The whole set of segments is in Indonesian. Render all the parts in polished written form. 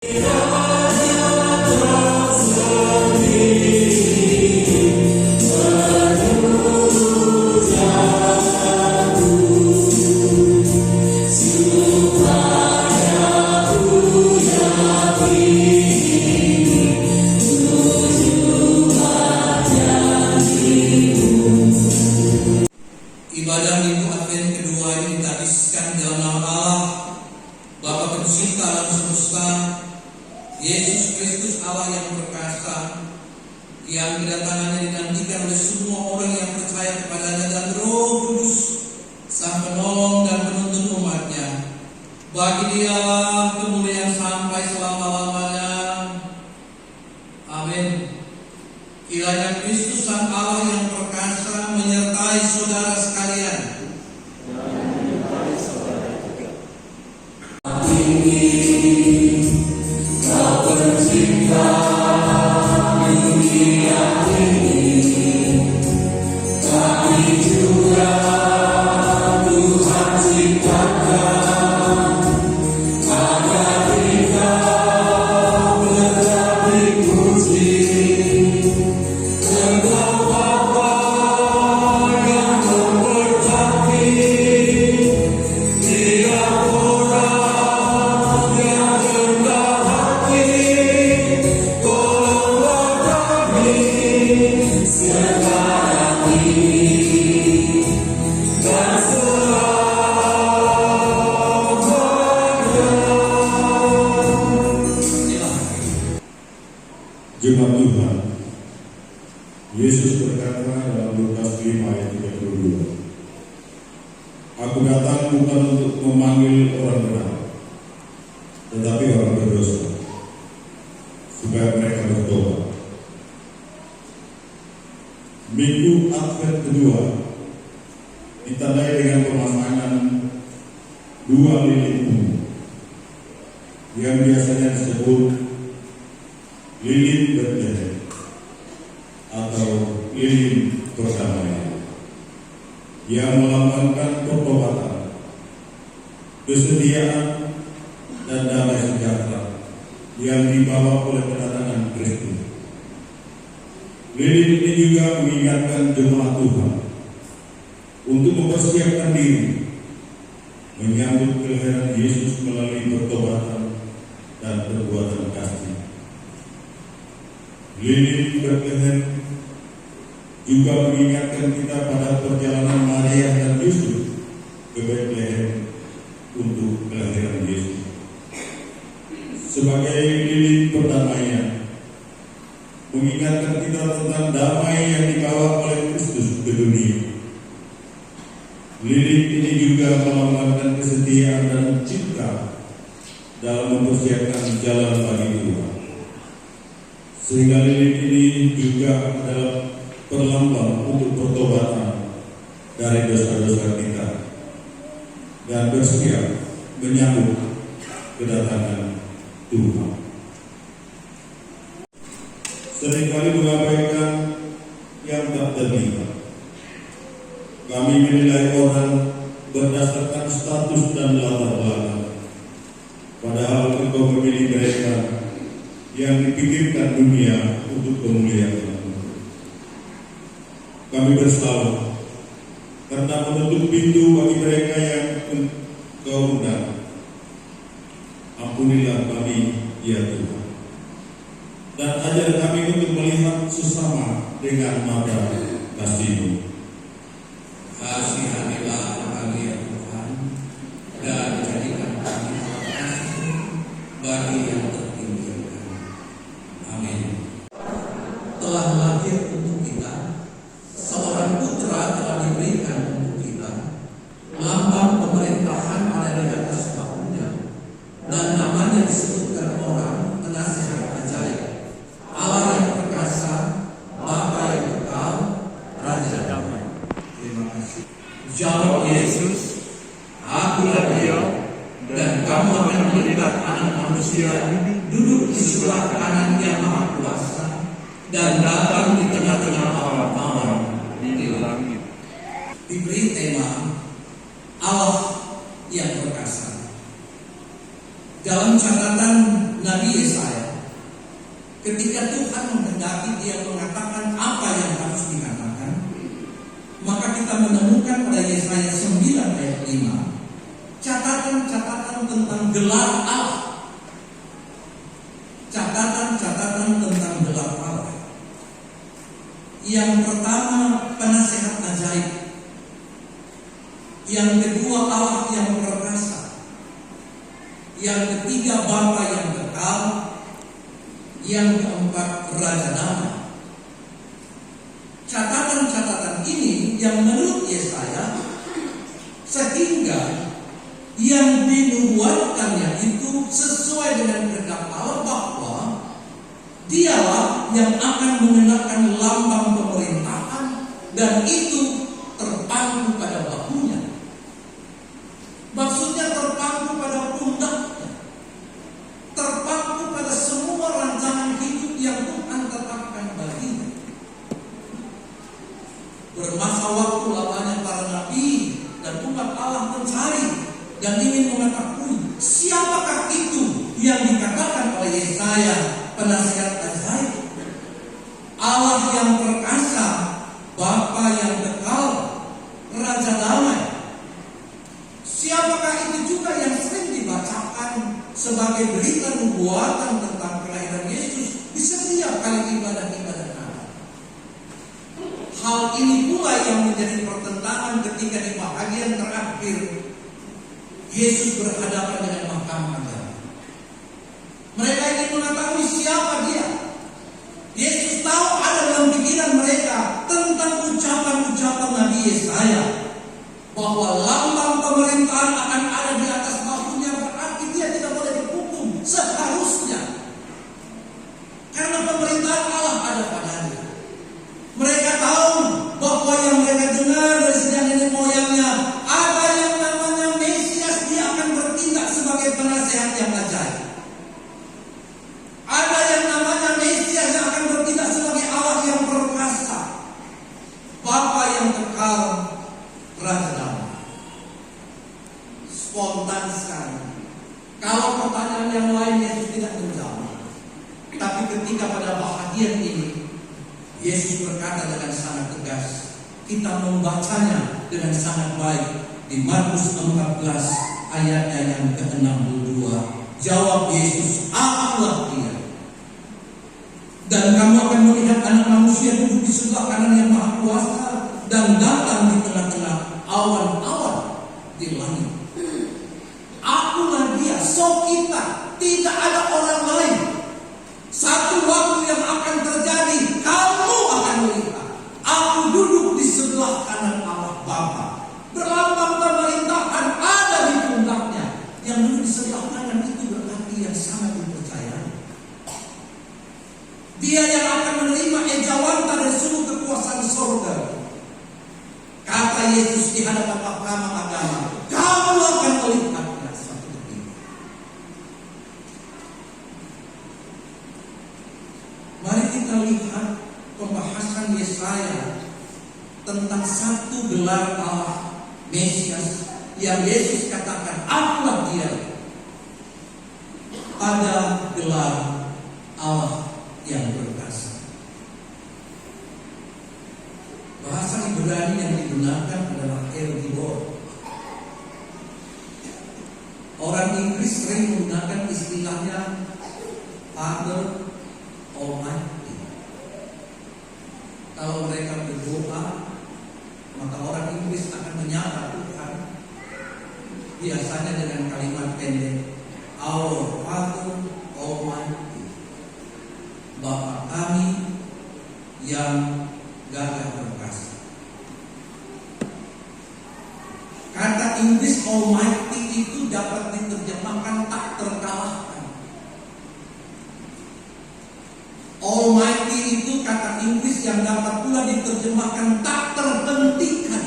Ibadah Minggu Advent kedua ini dihabiskan dalam nama Allah, Bapa Pencipta alam semesta, Yesus Kristus Allah yang perkasa, yang kedatangannya dinantikan oleh semua orang yang percaya kepadanya, dan Roh Kudus, Sang Penolong dan Penuntun umatnya. Bagi Dialah kemuliaan sampai selama-lamanya. Amin. Kiranya Kristus Sang Allah yang perkasa menyertai saudara sekalian. Kau pencipta dunia ini, kami juga Tuhan ciptakan agar kita tetap dipuji. Engkau Bapa yang memberkati tiap orang yang rendah hati. Tolonglah kami sekarang ini dan selamanya. Jemaat Tuhan, Yesus berkata dalam Lukas 5 ayat 32, Aku datang bukan untuk memanggil orang benar, tetapi orang berdosa, supaya mereka bertobat. Minggu Advent kedua ditandai dengan pemasangan dua lilin ungu yang biasanya disebut lilin Betlehem atau lilin perdamaian, yang melambangkan pertobatan, kesetiaan, dan damai sejahtera yang dibawa oleh kedatangan Kristus. Lilin ini juga mengingatkan jemaat Tuhan untuk mempersiapkan diri menyambut kelahiran Yesus melalui pertobatan dan perbuatan kasih. Lilin Betlehem juga mengingatkan kita pada perjalanan Maria dan Yusuf ke Betlehem untuk kelahiran Yesus. Sebagai lilin perdamaian, mengingatkan kita tentang damai yang dibawa oleh Kristus ke dunia. Lilin ini juga melambangkan kesetiaan dan cinta dalam mempersiapkan jalan bagi Tuhan. Sehingga lilin ini juga adalah perlambang untuk pertobatan dari dosa-dosa kita dan bersiap menyambut kedatangan Tuhan. Seringkali mengabaikan yang tak terlihat. Kami menilai orang berdasarkan status dan latar belakang, padahal Engkau memilih mereka yang dipikirkan dunia untuk kemuliaan Tuhan. Kami bersalah karena menutup pintu bagi mereka yang Engkau undang. Ampunilah kami, ya Tuhan, dan ajar kami untuk melihat sesama dengan mata kasih-Mu. Kasihanilah kami ya Tuhan, dan jadikan kami kasih bagi yang terpinggirkan. Amin. Telah lahir untuk kita, seorang putra telah diberikan untuk kita, lambang pemerintahan ada di atas bahunya, dan namanya disebutkan orang penasihat ajaib, Allah yang perkasa, Bapa yang kekal, Raja damai. Terima kasih. Jawab Yesus, Akulah Dia, dan kamu akan melihat Anak Manusia duduk di sebelah kanan Yang Maha Kuasa dan datang di tengah-tengah awan-awan di langit. Diberi tema Allah yang perkasa. Dalam catatan Nabi ketika Tuhan menghendaki dia mengatakan apa yang harus dikatakan, maka kita menemukan pada Yesaya 9 ayat 5 catatan-catatan tentang gelar Allah. Catatan-catatan tentang gelar Allah. Yang pertama, penasehat ajaib. Yang kedua, Allah yang perkasa. Yang ketiga, Bapa yang kekal. Yang keempat, Raja Damai. Catatan-catatan ini yang menurut Yesaya, sehingga yang dinubuatkannya itu sesuai dengan kehendak Allah, bahwa dialah yang akan mengenakan lambang pemerintahan, dan itu terpaku pada bahunya. Maksudnya terpaku pada pundaknya, terpaku pada semua rancangan hidup yang Tuhan tetapkan baginya. Bermasa waktu lamanya para nabi dan umat Allah mencari dan ingin mengetahui siapakah itu yang dikatakan oleh Yesaya, penasehat ajaib. Allah yang perkasa, Bapa yang kekal, Raja Damai. Siapakah itu juga yang sering dibacakan sebagai berita nubuatan tentang kelahiran Yesus di setiap kali ibadah-ibadah Natal. Hal ini pula yang menjadi pertentangan ketika di bahagian terakhir Yesus berhadapan dengan mahkamah agama. Mereka ingin mengetahui siapa dia. Yesus tahu ada dalam pikiran mereka tentang ucapan-ucapan Nabi Yesaya, bahwa lambang pemerintahan akan ada di atas bahunya, berarti dia tidak boleh dihukum seharusnya, karena pemerintahan Allah ada padanya. Mereka tahu bahwa yang mereka dengar dari sejak nenek moyangnya, ada yang namanya Mesias, dia akan bertindak sebagai penasehat yang ajaib. Ada yang namanya Mesias yang akan bertindak sebagai Allah yang perkasa, Bapa yang kekal, Raja Damai. Spontan sekali. Kalau pertanyaan yang lain Yesus tidak menjawab, tapi ketika pada bahagian ini Yesus berkata dengan sangat tegas, kita membacanya dengan sangat baik di Markus 14 ayatnya yang ke-62. Jawab Yesus, akulah dia. Dan kamu akan melihat Anak Manusia duduk di sebelah kanan yang Maha Kuasa dan datang di tengah-tengah awan-awan di langit. Akulah dia, so kita, tidak ada orang lain. Satu waktu yang akan terjadi, kamu akan melihat aku duduk di sebelah kanan Allah Bapa. Berlambang pemerintahan ada di pundaknya. Yang duduk di sebelah kanan itu berarti yang sangat dipercayai. Dia yang akan menerima ejawanta dari seluruh kekuasaan surga. Kata Yesus di hadapan mahkamah agama, kamu akan melihatnya suatu ketika. Mari kita lihat pembahasan Yesaya tentang satu gelar Allah Mesias yang Yesus katakan, akulah dia, pada gelar Allah yang perkasa. Bahasa Ibrani yang digunakan adalah El Gibor. Orang Inggris sering menggunakan istilahnya Father Almighty. Kalau mereka berdoa, maka orang Inggris akan menyapa Tuhan biasanya dengan kalimat pendek, Our Father Almighty, Bapa kami yang gagah perkasa. Kata Inggris Almighty itu dapat diterjemahkan tak terkalahkan. Almighty itu kata Inggris yang dapat pula diterjemahkan tak terhentikan.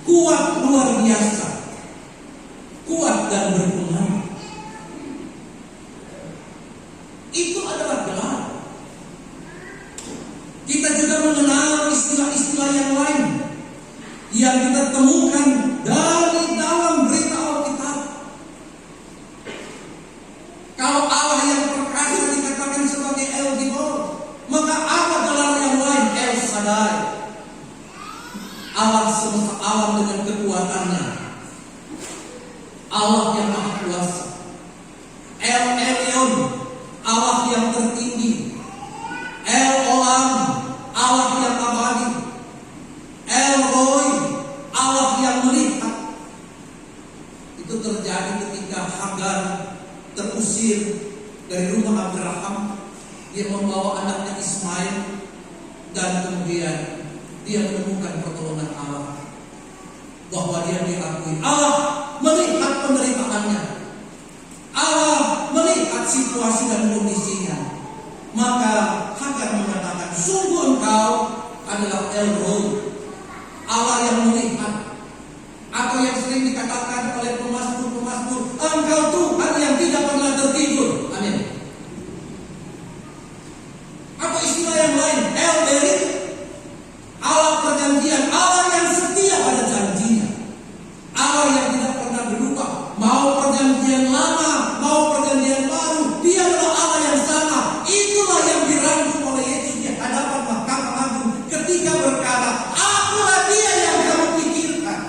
Kuat luar biasa, kuat dan berpengaruh. Itu adalah gelar. Kita juga mengenal istilah-istilah yang lain yang kita temukan dari dalam berita Alkitab. Kalau Allah yang perkasa dikatakan semesta alam dengan kekuatannya. Allah yang maha kuasa. El Elyon, Allah yang tertinggi. El Olam, Allah yang abadi. El Roy, Allah yang melihat. Itu terjadi ketika Hagar terusir dari rumah Abraham. Dia membawa anaknya Ismail, dan kemudian dia menemukan pertolongan Allah, bahwa dia diakui. Allah melihat penderitaannya, Allah melihat situasi dan kondisinya. Maka Hagar mengatakan, sungguh engkau adalah El Roy, Allah yang melihat. Atau yang sering dikatakan oleh pemazmur-pemazmur, engkau Tuhan yang tidak pernah tertidur. Amin. Atau istilah yang lain, El Berit, Allah perjanjian, Allah yang setia pada janjinya, Allah yang tidak pernah berubah. Mau perjanjian lama, mau perjanjian baru, Dia adalah Allah yang sama. Itulah yang dirangkum oleh Yesus di hadapan Mahkamah Agung ketika berkata, akulah Dia yang kamu pikirkan.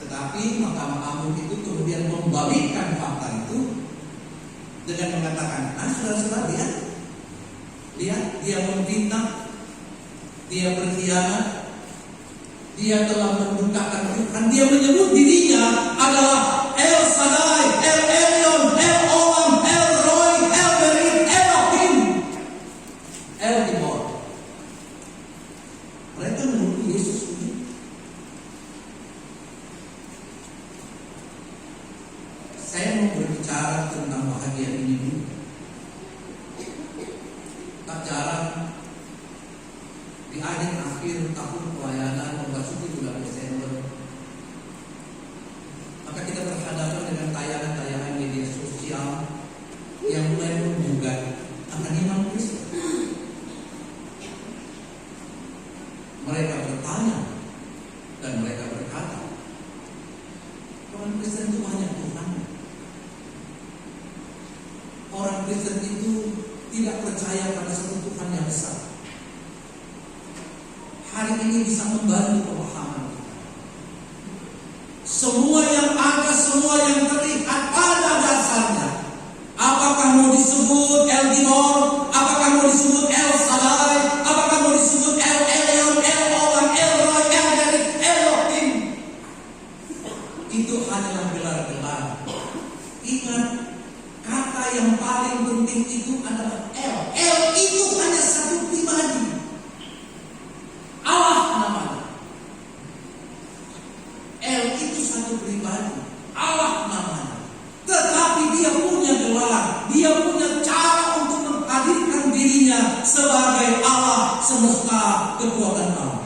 Tetapi Mahkamah Agung itu kemudian membalikkan fakta itu dengan mengatakan, saudara-saudara, lihat, dia memfitnah, dia berkhianat, dia telah mendukakan Tuhan. Dia menyebut dirinya adalah El Shaddai, El Elyon, El Olam, El Roy, El Berit, Elohim, El Gibor. Mereka menuduh Yesus ini. Saya mau berbicara tentang bahagia ini dulu. Tak jarang di akhir tahun pelayanan, memasuki bulan Desember, maka kita berhadapan dengan tayangan-tayangan media sosial yang mulai menggugat akan iman Kristen. Mereka bertanya dan mereka berkata, orang Kristen itu banyak Tuhan. Orang Kristen itu tidak percaya pada satu Tuhan yang besar. Hari ini bisa membantu pemahaman kita. Semua yang ada, semua yang terlihat pada dasarnya, apakah mau disebut El Gibor, apakah mau disebut El Shaddai, apakah mau disebut El Elyon, El Olam, El Roy, El Berit, Elohim, itu hanyalah gelar-gelar. Ingat, kata yang paling penting itu adalah El. El itu hanya satu pribadi. Allah namanya. El itu satu pribadi. Allah namanya. Tetapi dia punya gelar. Dia punya cara untuk menghadirkan dirinya sebagai Allah semesta kekuatan Allah.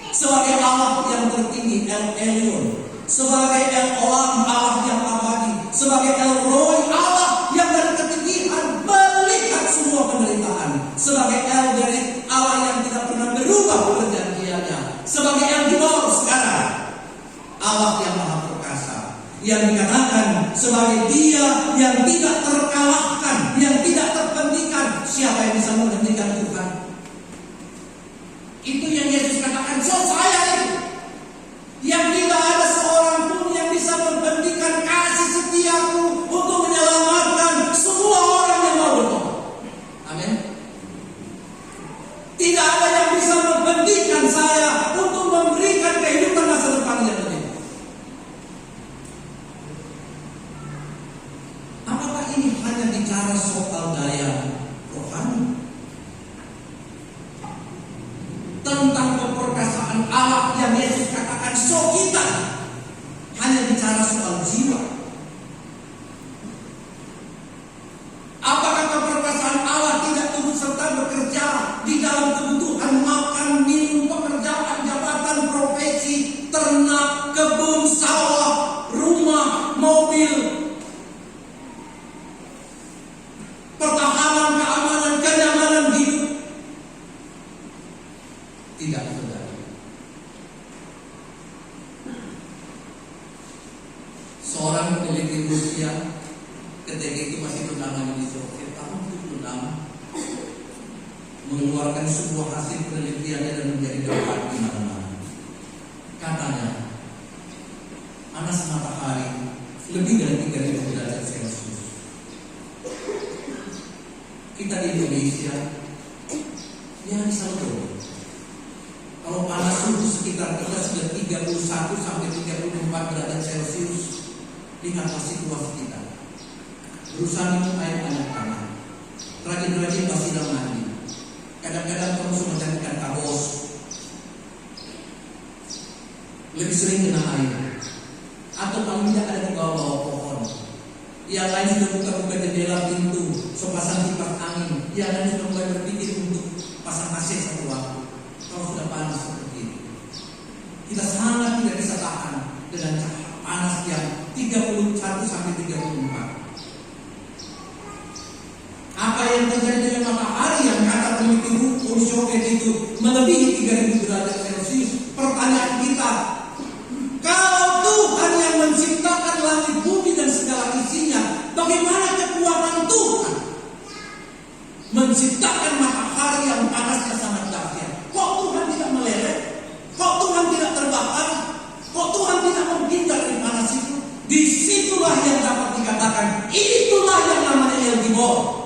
Sebagai Allah yang tertinggi, El Elyon. Sebagai El Olam, Allah yang abadi. Sebagai El Roy, Allah yang dari ketinggian melihat semua penderitaan. Sebagai El Berit, Allah yang tidak pernah berubah perjanjiannya. Sebagai El Gibor sekarang, Allah yang maha perkasa, yang dikatakan sebagai Dia yang tidak terkalahkan, yang tidak terhentikan. Siapa yang bisa menghentikan Tuhan? Itu yang Yesus katakan, saya itu. Yang tidak ada seorang pun yang bisa menghentikan kasih setiaku untuk menyelamatkan semua orang yang mau bertobat. Amin. Tidak ada yang bisa menghentikan saya untuk memberikan kehidupan masa depan yang lebih. Apakah ini hanya bicara soal daya rohani? Tentang keperkasaan Allah yang Yesus katakan, so kita hanya bicara soal jiwa. Apakah keperkasaan Allah tidak turut serta bekerja di dalam kebutuhan makan, minum, pekerjaan, jabatan, profesi, ternak, kebun, sawah, rumah, mobil, pertahanan mengeluarkan sebuah hasil penelitiannya dan menjadi dapat di mana-mana. Katanya, panas matahari lebih dari 3000 derajat Celcius. Kita di Indonesia, ya di Salvador, kalau panas suhu sekitar kita sudah 31 sampai 34 derajat Celcius, lihatlah situasi kita. Berusaha minum air panas-panas, rajin-rajin basidah mandi. Kadang-kadang kamu sudah menjadikan kabos, lebih sering kena air, atau paling tidak ada di bawah-bawah pohon. Yang lain sudah buka-buka jendela pintu, sepasang kipas angin. Yang lain sudah mulai berpikir untuk pasang AC satu waktu. Kalau sudah panas seperti itu, kita sangat tidak bisa tahan dengan panas yang 31 sampai 34. Apa yang terjadi dengan matahari yang kata peneliti Uni Soviet itu melebihi 3000 derajat Celcius? Pertanyaan kita, kalau Tuhan yang menciptakan langit bumi dan segala isinya, bagaimana kekuatan Tuhan menciptakan matahari yang panasnya sangat dahsyat? Kok Tuhan tidak meleleh? Kok Tuhan tidak terbakar? Kok Tuhan tidak menghindar dari panas itu? Disitulah yang dapat dikatakan, itulah yang namanya El Gibor,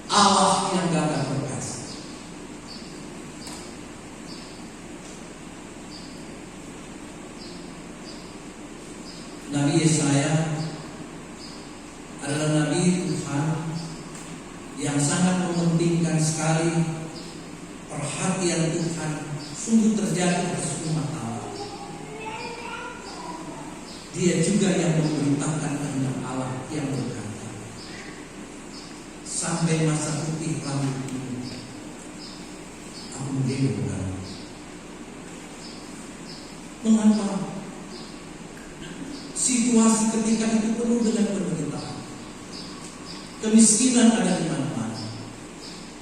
Allah yang gagah perkasa. Nabi Yesaya adalah Nabi Tuhan yang sangat mementingkan sekali perhatian Tuhan sungguh terjadi atas umat Allah. Dia juga yang memerintahkan kehendak Allah yang berkata, sampai masa putih langit ini aku menggendong kamu. Mengapa? Situasi ketika itu penuh dengan penderitaan. Kemiskinan ada di mana-mana.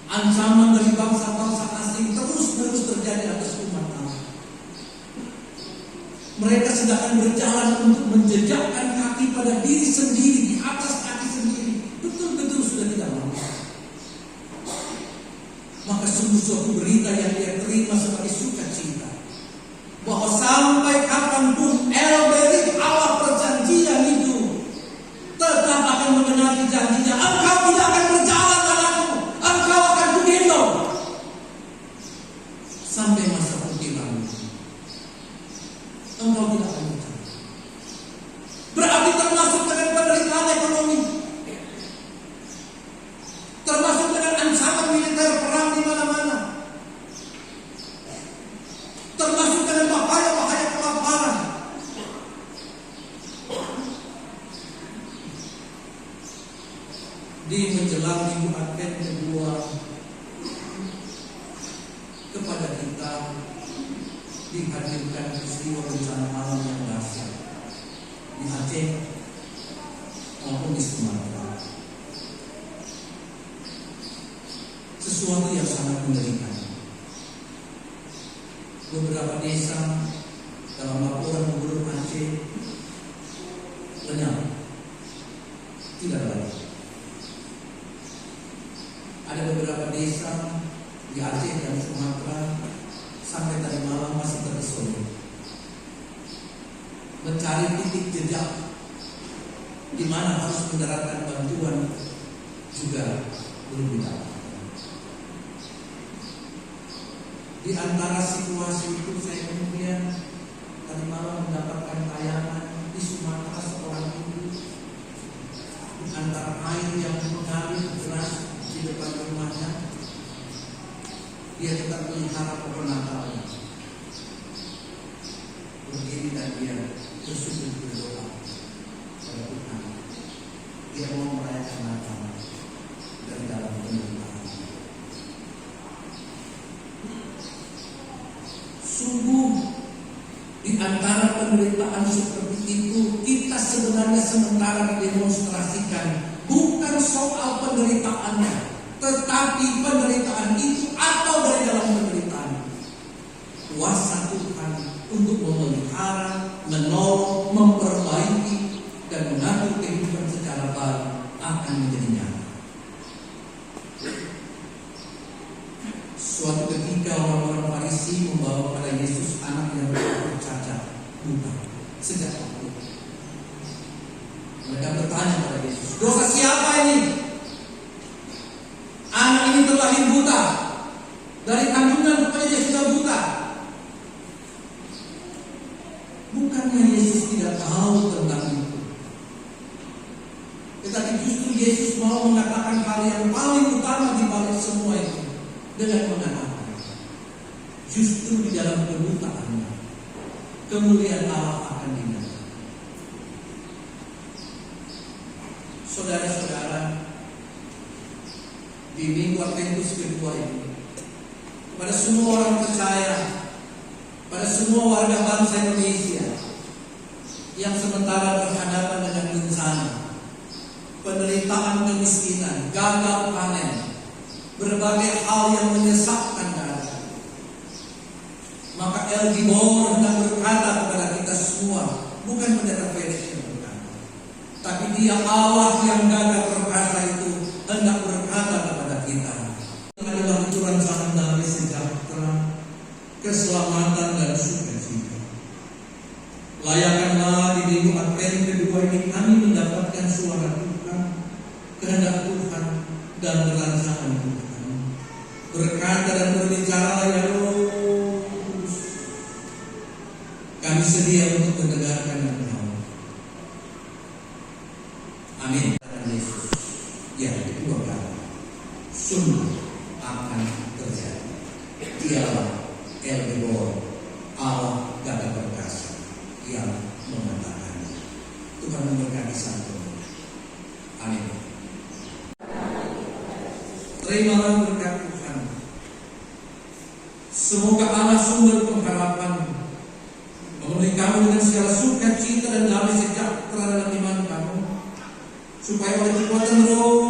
Ancaman dari bangsa-bangsa asing terus-menerus terjadi atas umat Allah. Mereka sedang berjalan untuk menjejakkan kaki pada diri sendiri, di atas kaki sendiri. Betul-betul sudah tidak mampu. Maka sungguh suatu berita yang dia terima sebagai sukacita, bahwa sampai kapanpun El-Berit, Allah perjanjian itu tetap akan mengenali janjinya. Engkau tidak akan berjalan anakku, engkau akan kugendong sampai masa putih langit. Engkau tidak akan berjalan. Berarti termasuk dengan penderitaan ekonomi, termasuk dengan ancaman militer perang di mana-mana, termasuk dengan bahaya-bahaya kelaparan. Di menjelang minggu Advent kedua, kepada kita dihadirkan peristiwa bencana alam yang dahsyat di Aceh maupun di Sumatera. Sesuatu yang sangat mengerikan. Beberapa desa dalam laporan Gubernur Aceh lenyap, tidak lagi. Ada beberapa desa di Aceh dan Sumatera sampai tadi malam masih terisolir. Mencari titik jejak di mana harus mendaratkan bantuan juga belum didapat. Di antara situasi itu saya kemudian tadi malam mendapatkan tayangan di Sumatera seorang ibu, di antara air yang mengalir deras di depan rumahnya, dia tetap melihara pohon Natalnya. Berdiri dan dia bersujud berdoa pada Tuhan. Dia mau merayakan Natal dari dalam penderitaan. Sungguh di antara penderitaan seperti itu, kita sebenarnya sementara didemonstrasikan bukan soal penderitaannya, tetapi penderitaan itu atau dari dalam penderitaan, kuasa Tuhan untuk memelihara, menolong, memperbaiki dan mengatur kehidupan secara baik akan menjadi nyata. sejak itu. Mereka bertanya pada Yesus, dosa siapa ini? Anak ini terlahir buta. Dari kandungan rupanya dia sudah buta. Bukannya Yesus tidak tahu tentang itu, tetapi justru Yesus mau mengatakan hal yang paling utama di balik semua itu, dengan mengatakan, justru di dalam kebutaannya kemuliaan Allah akan dinyatakan. Saudara-saudara, di minggu Adventus kedua ini, pada semua orang percaya, pada semua warga bangsa Indonesia yang sementara berhadapan dengan bencana, penderitaan, kemiskinan, gagal panen, berbagai hal yang menyesakkan keadaan, maka El Gibor hendak berkata kepada kita semua, bukan pendeta Felix yang berkata, tapi Dia Allah yang gagah perkasa itu hendak berkata kepada kita. Adalah itu rancangan damai sejahtera, keselamatan dan sukacita. Layakanlah di minggu Advent kedua ini kami mendapatkan suara Tuhan, kehendak Tuhan dan rancangan Tuhan. Berkata dan berbicara ya Roh Kudus. Kami sedia untuk mendengarkan Engkau. Amin. Yesus yang kedua kali sungguh akan terjadi. Dialah El Gibor, Allah gagah perkasa yang mengatakannya. Tuhan memberkati santun. Amin. Terimalah berkat Tuhan. Semoga Allah sumber pengharapan memenuhi kamu dengan segala sukacita dan damai sejahtera dalam iman kamu, supaya oleh kekuatan Roh